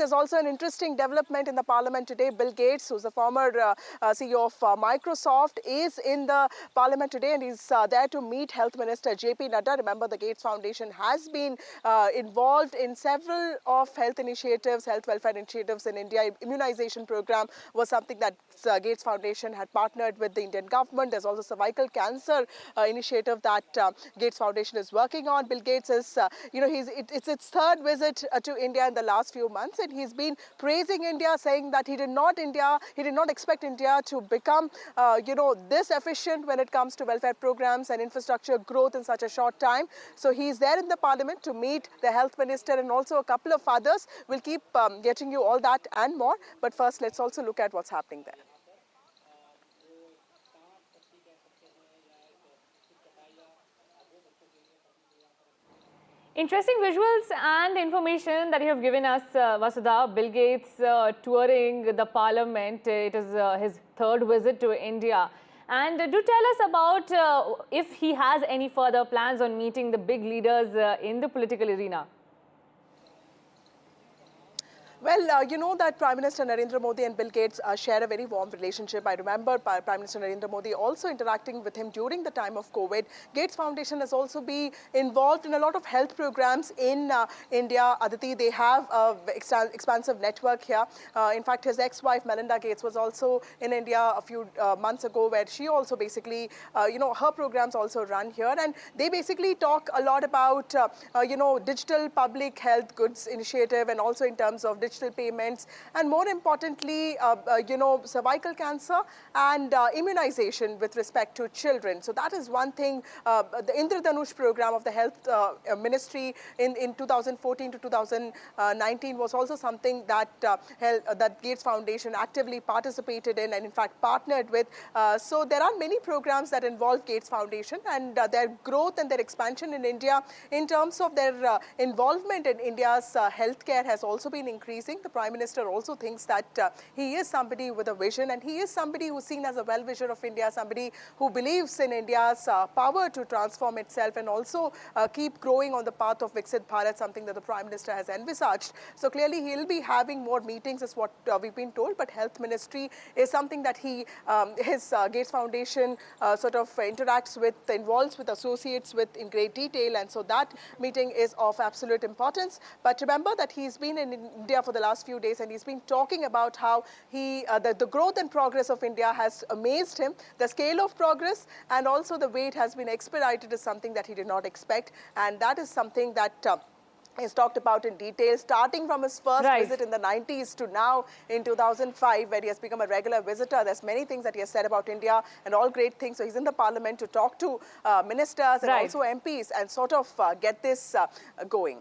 there's also an interesting development in the parliament today. Bill Gates, who's the former CEO of Microsoft, is in the parliament today, and he's there to meet Health Minister JP Nadda. Remember, the Gates Foundation has been involved in several of health initiatives, health welfare initiatives in India. Immunization program was something that Gates Foundation had partnered with the Indian government. There's also cervical cancer initiative that Gates Foundation is working on. Bill Gates is, it's its third visit to India in the last few months, and he's been praising India, saying that he did not expect India to become, this efficient when it comes to welfare programs and infrastructure growth in such a short time. So he's there in the parliament to meet the health minister and also a couple of others. We'll keep getting you all that and more. But first, let's also look at what's happening there. Interesting visuals and information that you have given us, Vasudha. Bill Gates touring the parliament. It is his third visit to India. And do tell us about if he has any further plans on meeting the big leaders in the political arena. Well, you know that Prime Minister Narendra Modi and Bill Gates share a very warm relationship. I remember Prime Minister Narendra Modi also interacting with him during the time of COVID. Gates Foundation has also been involved in a lot of health programs in India. Aditi, they have an expansive network here. In fact, his ex-wife Melinda Gates was also in India a few months ago, where she also basically, her programs also run here. And they basically talk a lot about, digital public health goods initiative, and also in terms of digital payments, and more importantly, cervical cancer and immunization with respect to children. So that is one thing. The Indradhanush program of the Health Ministry in 2014 to 2019 was also something that that Gates Foundation actively participated in and in fact partnered with. So there are many programs that involve Gates Foundation, and their growth and their expansion in India in terms of their involvement in India's healthcare has also been increasing. The Prime Minister also thinks that he is somebody with a vision, and he is somebody who's seen as a well-wisher of India, somebody who believes in India's power to transform itself and also keep growing on the path of Viksit Bharat, something that the Prime Minister has envisaged. So clearly he'll be having more meetings is what we've been told, but Health Ministry is something that his Gates Foundation sort of involves with associates with in great detail, and so that meeting is of absolute importance. But remember that he's been in India for the last few days, and he's been talking about how the growth and progress of India has amazed him. The scale of progress and also the way it has been expedited is something that he did not expect, and that is something that he's talked about in detail, starting from his first visit in the 90s to now in 2005, where he has become a regular visitor. There's many things that he has said about India, and all great things. So he's in the parliament to talk to ministers and also MPs and sort of get this going.